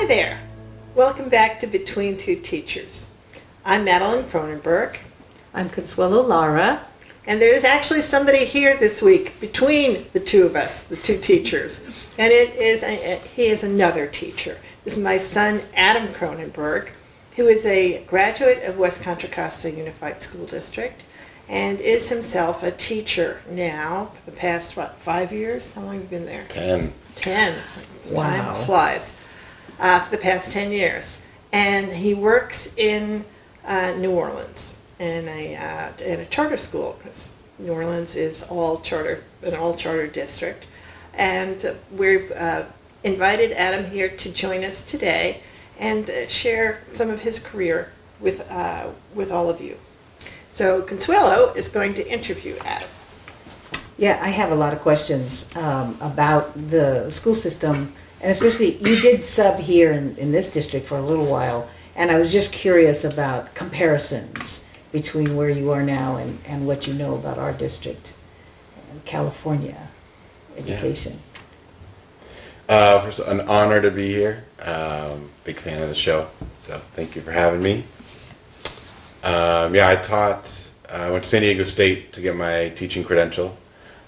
Hi there. Welcome back to Between Two Teachers. I'm Madeline Kronenberg. I'm Consuelo Lara. And there is actually somebody here this week between the two of us, the two teachers. And he is another teacher. This is my son, Adam Kronenberg, who is a graduate of West Contra Costa Unified School District and is himself a teacher now for the past, 5 years? How long have you been there? 10. 10. Wow. Time flies. For the past 10 years. And he works in New Orleans in a charter school, because New Orleans is an all-charter district. And we've invited Adam here to join us today and share some of his career with all of you. So Consuelo is going to interview Adam. Yeah, I have a lot of questions about the school system, and especially you did sub here in this district for a little while, and I was just curious about comparisons between where you are now and what you know about our district and California education. First, an honor to be here. Big fan of the show, so thank you for having me. I went to San Diego State to get my teaching credential,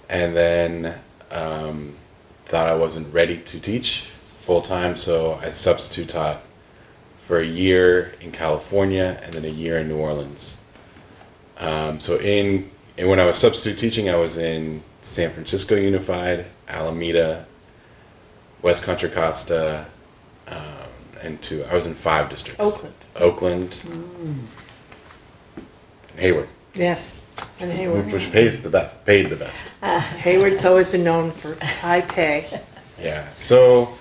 and then thought I wasn't ready to teach full-time, so I substitute taught for a year in California and then a year in New Orleans. When I was substitute teaching, I was in San Francisco Unified, Alameda, West Contra Costa, I was in 5 districts. Oakland, and Hayward. Yes, and Hayward. Which paid the best. Hayward's always been known for high pay. Yeah, so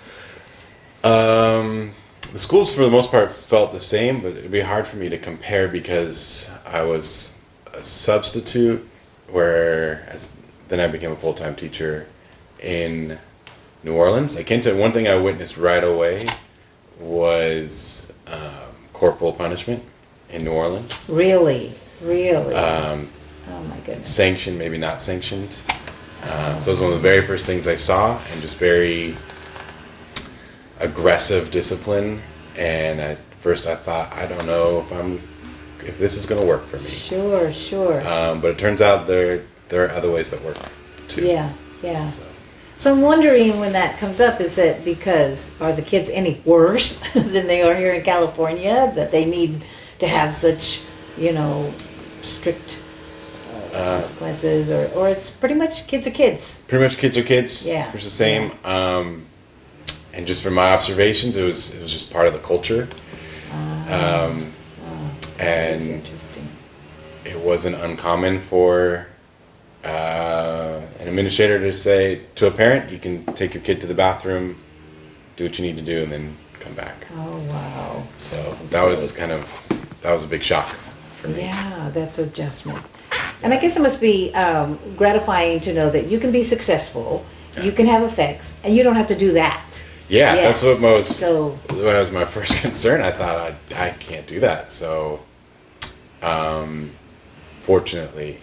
the schools for the most part felt the same, but it'd be hard for me to compare because I was a substitute, then I became a full-time teacher in New Orleans. I can tell you one thing I witnessed right away was corporal punishment in New Orleans. Really? Oh my goodness. Sanctioned, maybe not sanctioned. So it was one of the very first things I saw, and just very aggressive discipline. And at first I thought, I don't know if this is going to work for me. Sure. But it turns out there are other ways that work too. Yeah. So I'm wondering when that comes up, is that because are the kids any worse than they are here in California, that they need to have such, strict consequences, or it's pretty much kids are kids? Pretty much kids are kids. Yeah. It's the same. Yeah. And just from my observations, it was just part of the culture. That's And interesting. it wasn't uncommon for an administrator to say to a parent, you can take your kid to the bathroom, do what you need to do, and then come back. Oh, wow. So that was a big shock for me. Yeah, that's adjustment. And I guess it must be gratifying to know that you can be successful, you can have effects, and you don't have to do that. Yeah, that's what when was my first concern. I thought I can't do that. So fortunately,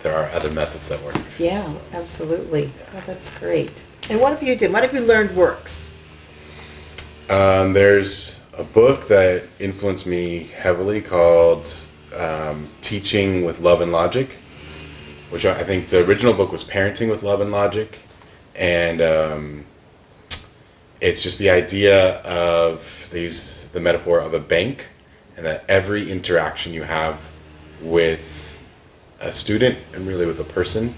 there are other methods that work. Yeah, So, absolutely. Oh, that's great. And what have you done? What have you learned works? there's a book that influenced me heavily called Teaching with Love and Logic, which I think the original book was Parenting with Love and Logic. And it's just the idea of, they use the metaphor of a bank, and that every interaction you have with a student and really with a person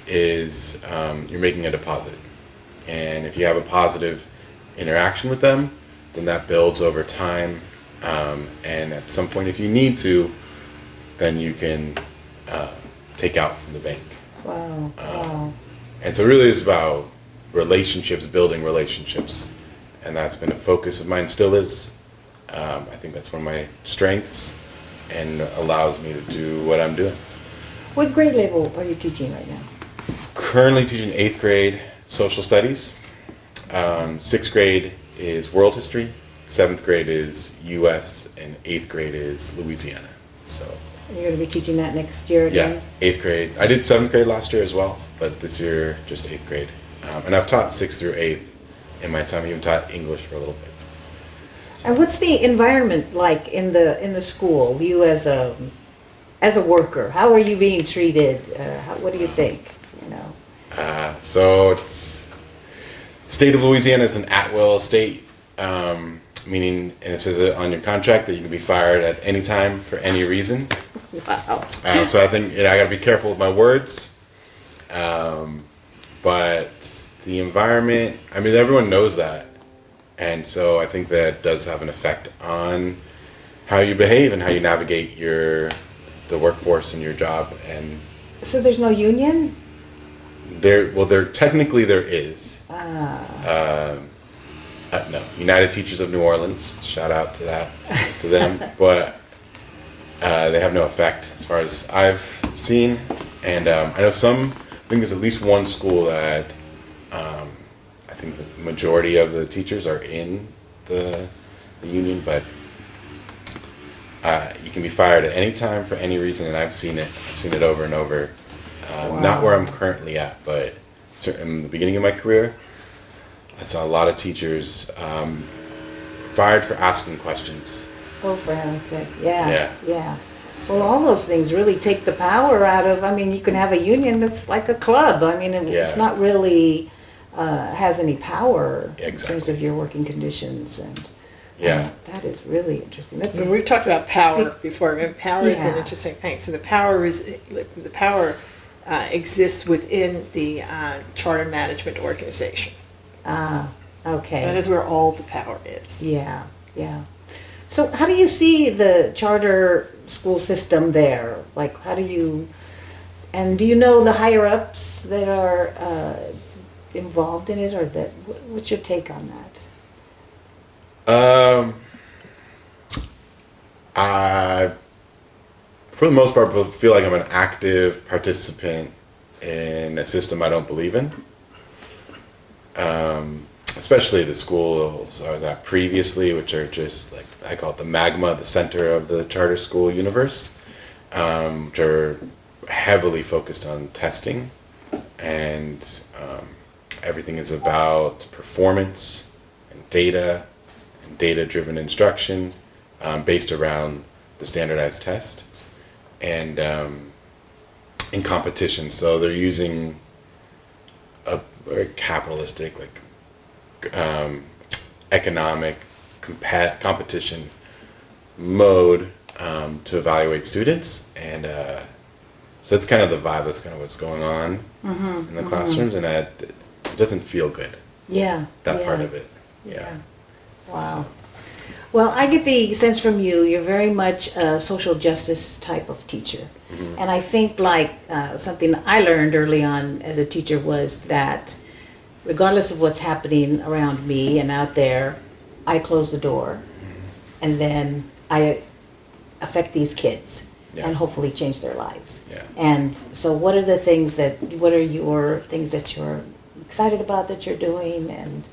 is you're making a deposit. And if you have a positive interaction with them, then that builds over time. And at some point, if you need to, then you can take out from the bank. Wow. And so it really is about relationships, building relationships. And that's been a focus of mine, still is. I think that's one of my strengths and allows me to do what I'm doing. What grade level are you teaching right now? Currently teaching 8th grade social studies. 6th grade is world history. 7th grade is U.S. and 8th grade is Louisiana. So You're going to be teaching that next year again? Yeah, 8th grade. I did 7th grade last year as well, but this year just 8th grade. And I've taught 6th through 8th in my time. I even taught English for a little bit. And what's the environment like in the school? You as a worker, how are you being treated? What do you think? You know. So it's state of Louisiana is an at-will state, meaning, and it says it on your contract that you can be fired at any time for any reason. Wow. So I think I got to be careful with my words. But the environment, I mean, everyone knows that. And so I think that does have an effect on how you behave and how you navigate the workforce and your job. And So there's no union? there technically there is. Ah. No, United Teachers of New Orleans, shout out to them. But they have no effect as far as I've seen. And I know I think there's at least one school that I think the majority of the teachers are in the union, but you can be fired at any time for any reason, and I've seen it over and over. Wow. Not where I'm currently at, but in the beginning of my career, I saw a lot of teachers fired for asking questions. Oh, for heaven's sake. Yeah. Yeah. Yeah. Well, all those things really take the power out of, I mean, you can have a union that's like a club. I mean, it's Yeah. not really has any power in Exactly. terms of your working conditions. And Yeah. that is really interesting. That's And we've talked about power before, and power is an Yeah. interesting thing. So the power exists within the charter management organization. Okay. That is where all the power is. Yeah, yeah. So how do you see the charter school system there? Like, and do you know the higher ups that are involved in it, or what's your take on that? I, for the most part, feel like I'm an active participant in a system I don't believe in. Especially the schools I was at previously, which are just like, I call it the magma, the center of the charter school universe, which are heavily focused on testing, and everything is about performance and data-driven instruction based around the standardized test, and in competition. So they're using a very capitalistic, like economic competition mode to evaluate students, and so that's kind of the vibe. That's kind of what's going on in the classrooms, and it doesn't feel good. Yeah. That yeah, part of it. Yeah. Wow. Well, I get the sense from you're very much a social justice type of teacher. Mm-hmm. And I think like something I learned early on as a teacher was that regardless of what's happening around me and out there, I close the door and then I affect these kids Yeah. and hopefully change their lives. Yeah. And so what are your things that you're excited about that you're doing, and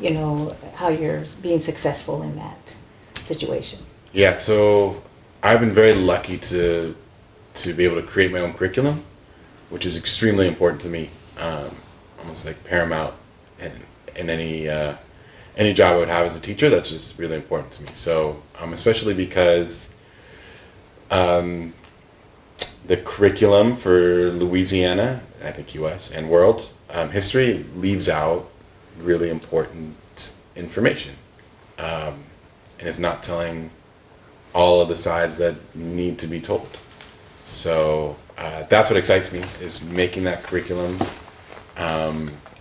you know, how you're being successful in that situation? Yeah, so I've been very lucky to be able to create my own curriculum, which is extremely important to me, almost like paramount in any job I would have as a teacher. That's just really important to me. So especially because the curriculum for Louisiana, and I think U.S. and world history leaves out really important information, and is not telling all of the sides that need to be told. So that's what excites me, is making that curriculum,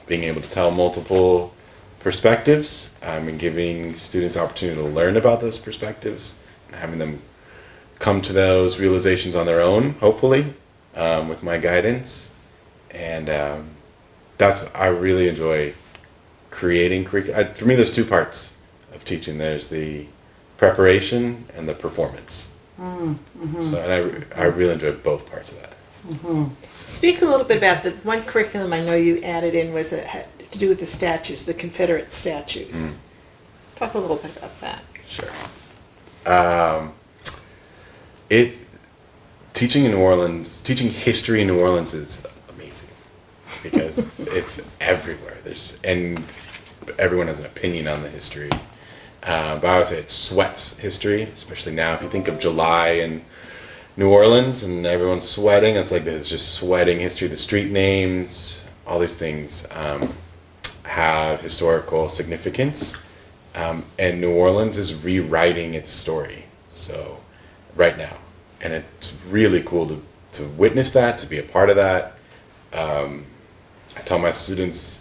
being able to tell multiple perspectives, and giving students the opportunity to learn about those perspectives, and having them come to those realizations on their own, hopefully, with my guidance. And I really enjoy creating curriculum. For me, there's two parts of teaching. There's the preparation and the performance. Mm-hmm. So, and I really enjoy both parts of that. Mm-hmm. Speak a little bit about the one curriculum I know you added in was had to do with the statues, the Confederate statues. Talk a little bit about that. Sure. Teaching in New Orleans, teaching history in New Orleans is amazing because it's everywhere. And everyone has an opinion on the history. But I would say it sweats history, especially now. If you think of July in New Orleans and everyone's sweating, it's like there's just sweating history. The street names, all these things have historical significance. And New Orleans is rewriting its story. So right now. And it's really cool to witness that, to be a part of that. I tell my students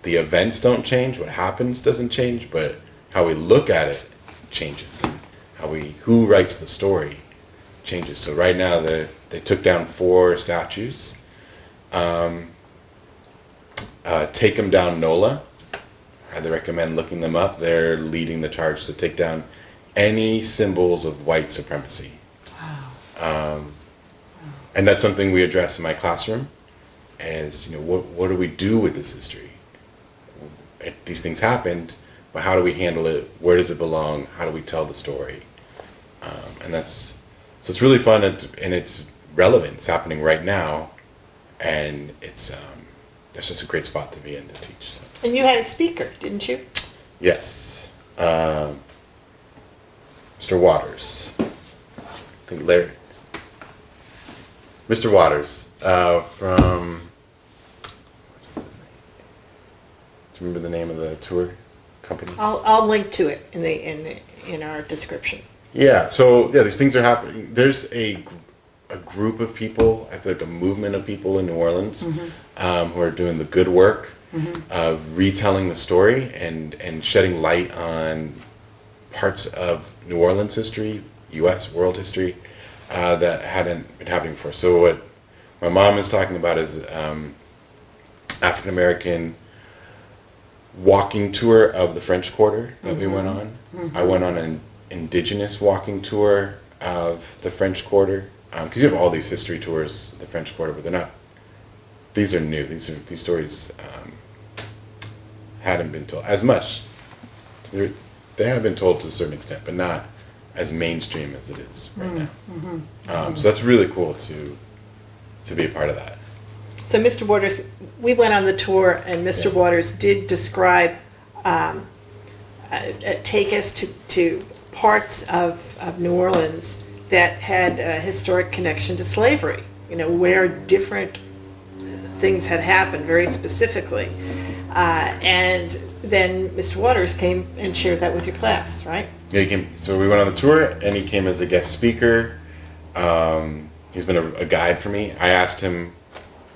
the events don't change, what happens doesn't change, but how we look at it changes, and who writes the story changes. So right now they took down 4 statues. Take Them Down NOLA. I highly recommend looking them up. They're leading the charge to take down any symbols of white supremacy. Wow. And that's something we address in my classroom. As what do we do with this history? These things happened, but how do we handle it? Where does it belong? How do we tell the story? And so it's really fun, and it's relevant. It's happening right now, and that's just a great spot to be in to teach. And you had a speaker, didn't you? Yes, Mr. Waters. I think Larry. Mr. Waters from. What's his name? Do you remember the name of the tour company? I'll link to it in our description. Yeah. So these things are happening. There's a group of people. I feel like a movement of people in New Orleans who are doing the good work of retelling the story and shedding light on parts of New Orleans history, U.S. world history that hadn't been happening before. So what my mom is talking about is African American walking tour of the French Quarter that we went on. I went on an indigenous walking tour of the French Quarter, because you have all these history tours of the French Quarter, but they're not. These are new. These stories hadn't been told as much. They have been told to a certain extent, but not as mainstream as it is right now. So that's really cool to be a part of that. So Mr. Waters, we went on the tour, and Mr. Waters did describe, take us to parts of New Orleans that had a historic connection to slavery, where different things had happened very specifically. And then Mr. Waters came and shared that with your class, right? Yeah, he came. So we went on the tour, and he came as a guest speaker. He's been a guide for me. I asked him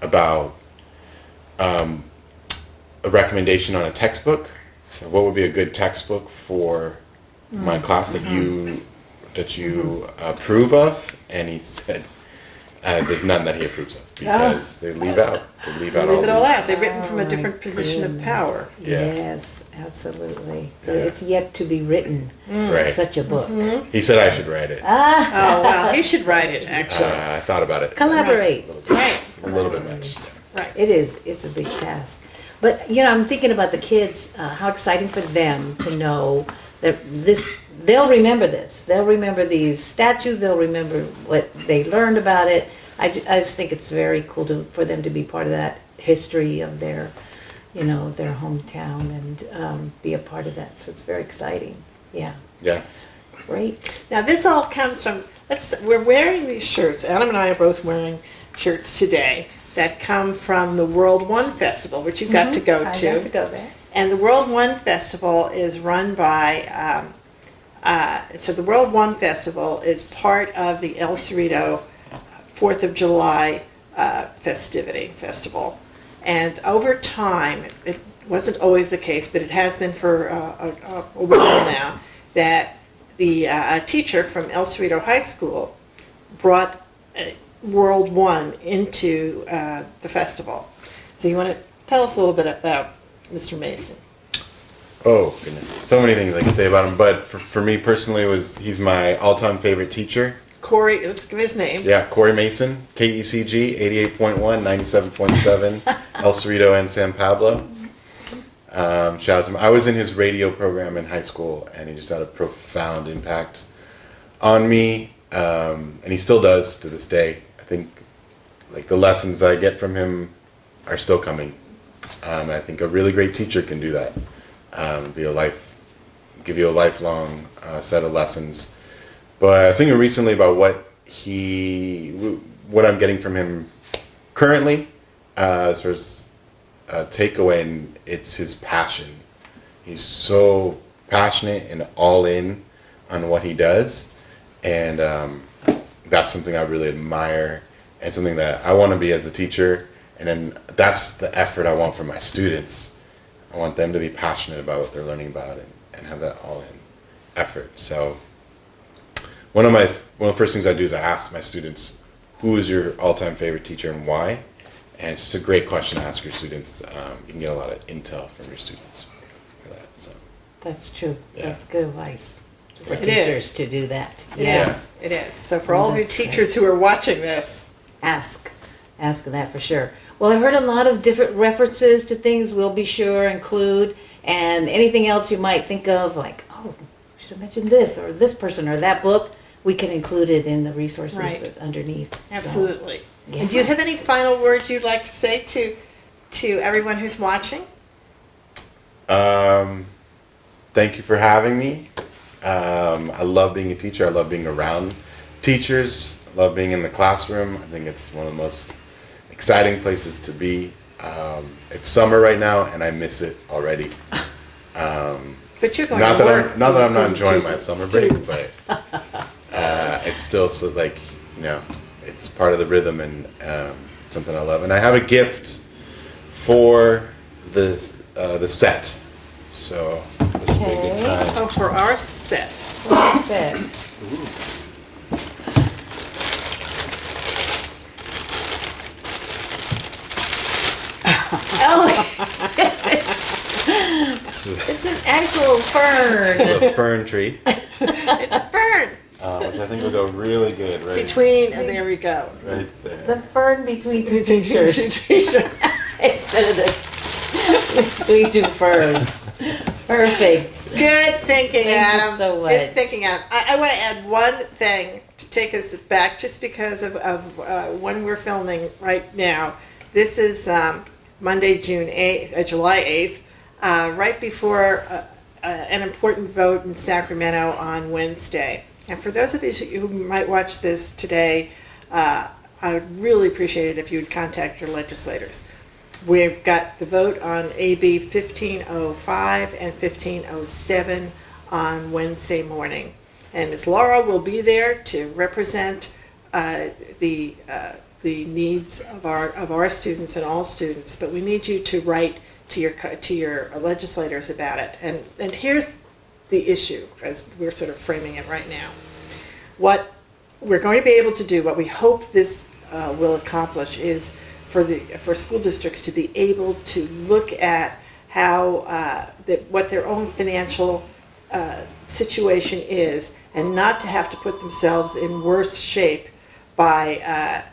about a recommendation on a textbook. So what would be a good textbook for my class that you approve of? And he said there's none that he approves of, because they leave out Leave it all out. They're written from a different position of power. Yeah. Yes, absolutely. So it's yet to be written, Right. such a book. He said I should write it. Oh, well, he should write it, actually. I thought about it. Collaborate. Right. It's a little bit much. Right. It is. It's a big task. But, I'm thinking about the kids, how exciting for them to know that they'll remember this. They'll remember these statues. They'll remember what they learned about it. I just think it's very cool for them to be part of that history of their, their hometown, and be a part of that. So it's very exciting. Yeah. Yeah. Great. Now, this all comes from, we're wearing these shirts. Adam and I are both wearing shirts today that come from the World One Festival, which you got to go to. I got to go there. And the World One Festival is run by, so the World One Festival is part of the El Cerrito 4th of July festival. And over time, it wasn't always the case, but it has been for a while now, that a teacher from El Cerrito High School brought World One into the festival. So you want to tell us a little bit about Mr. Mason? Oh, goodness. So many things I can say about him, but for me personally, he's my all-time favorite teacher. Corey, let's give his name. Yeah, Corey Mason, KECG, 88.1, 97.7, El Cerrito and San Pablo. Shout out to him. I was in his radio program in high school, and he just had a profound impact on me, and he still does to this day. I think the lessons I get from him are still coming. I think a really great teacher can do that, be a life give you a lifelong set of lessons. But I was thinking recently about what I'm getting from him currently, as far as takeaway, and it's his passion. He's so passionate and all in on what he does, and that's something I really admire, and something that I want to be as a teacher. And then that's the effort I want from my students. I want them to be passionate about what they're learning about, and have that all in effort. So one of the first things I do is I ask my students, who is your all-time favorite teacher and why? And it's just a great question to ask your students. You can get a lot of intel from your students for that. So That's true. Yeah. That's good advice for It teachers is. to do that. Yes, it is. So for all of you That's teachers who are watching this, Ask that for sure. Well, I heard a lot of different references to things we'll be sure include, and anything else you might think of, like, oh, we should have mentioned this, or this person, or that book, we can include it in the resources Right. underneath. So, absolutely. yeah. And do you have any final words you'd like to say to everyone who's watching? Thank you for having me. I love being a teacher. I love being around teachers. I love being in the classroom. I think it's one of the most exciting places to be. It's summer right now, and I miss it already. But you're going Not to that work. I'm not with enjoying my summer break, students. but it's still so, like, it's part of the rhythm, and something I love. And I have a gift for the set, so this would be a good time. Oh, for our set. What is it? Oh, It's it's an actual fern. a fern tree, It's a fern. which I think will go really good right There we go. right The there. fern between two teachers instead of the between two ferns. Perfect. Good thinking, Thank you Adam. so much. Good thinking, Adam. I want to add one thing to take us back, just because of when we're filming right now. This is Monday, July 8th, right before an important vote in Sacramento on Wednesday. And for those of you who might watch this today, I would really appreciate it if you would contact your legislators. We've got the vote on AB 1505 and 1507 on Wednesday morning. And Ms. Laura will be there to represent the needs of our students and all students. But we need you to write to your legislators about it. And here's the issue, as we're sort of framing it right now. What we're going to be able to do, what we hope this will accomplish, is for school districts to be able to look at how what their own financial situation is, and not to have to put themselves in worse shape by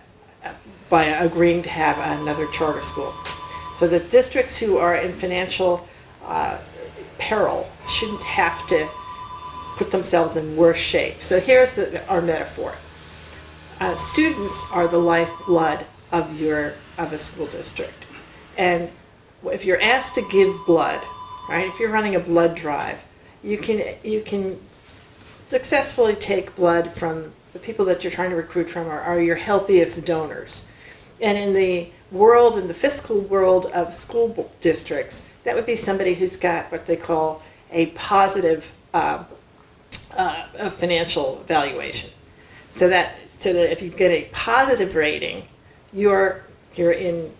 agreeing to have another charter school. So that districts who are in financial peril shouldn't have to put themselves in worse shape. So here's our metaphor. Students are the lifeblood of a school district. And if you're asked to give blood, right, if you're running a blood drive, you can successfully take blood from the people that you're trying to recruit from are your healthiest donors. And in the fiscal world of school districts, that would be somebody who's got what they call a positive financial valuation. So that if you get a positive rating, you're in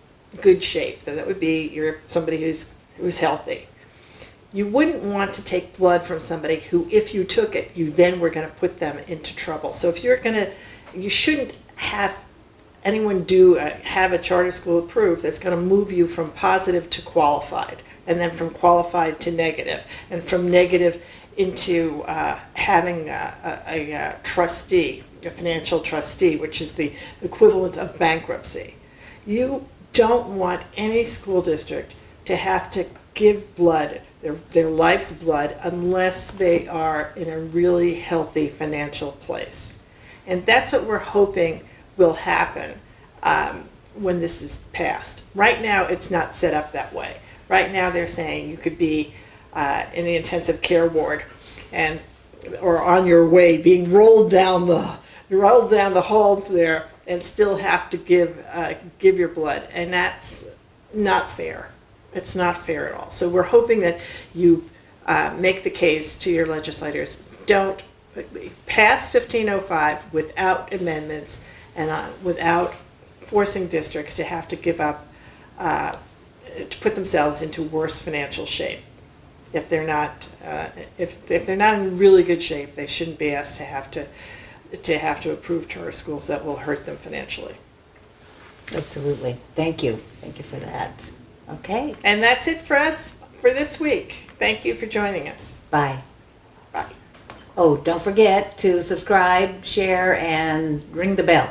good shape. So that would be you're somebody who's healthy. You wouldn't want to take blood from somebody who, if you took it, you then were going to put them into trouble. So if you shouldn't have anyone have a charter school approved that's going to move you from positive to qualified, and then from qualified to negative, and from negative into having a trustee, a financial trustee, which is the equivalent of bankruptcy. You don't want any school district to have to give blood, their life's blood, unless they are in a really healthy financial place. And that's what we're hoping will happen when this is passed. Right now, it's not set up that way. Right now, they're saying you could be in the intensive care ward and or on your way, being rolled down the hall there, and still have to give your blood, and that's not fair. It's not fair at all. So we're hoping that you make the case to your legislators. Don't pass 1505 without amendments and without forcing districts to have to give up, to put themselves into worse financial shape. If they're not, if they're not in really good shape, they shouldn't be asked to have to approve charter schools that will hurt them financially. Absolutely. Thank you. Thank you for that. Okay. And that's it for us for this week. Thank you for joining us. Bye. Bye. Oh, don't forget to subscribe, share, and ring the bell.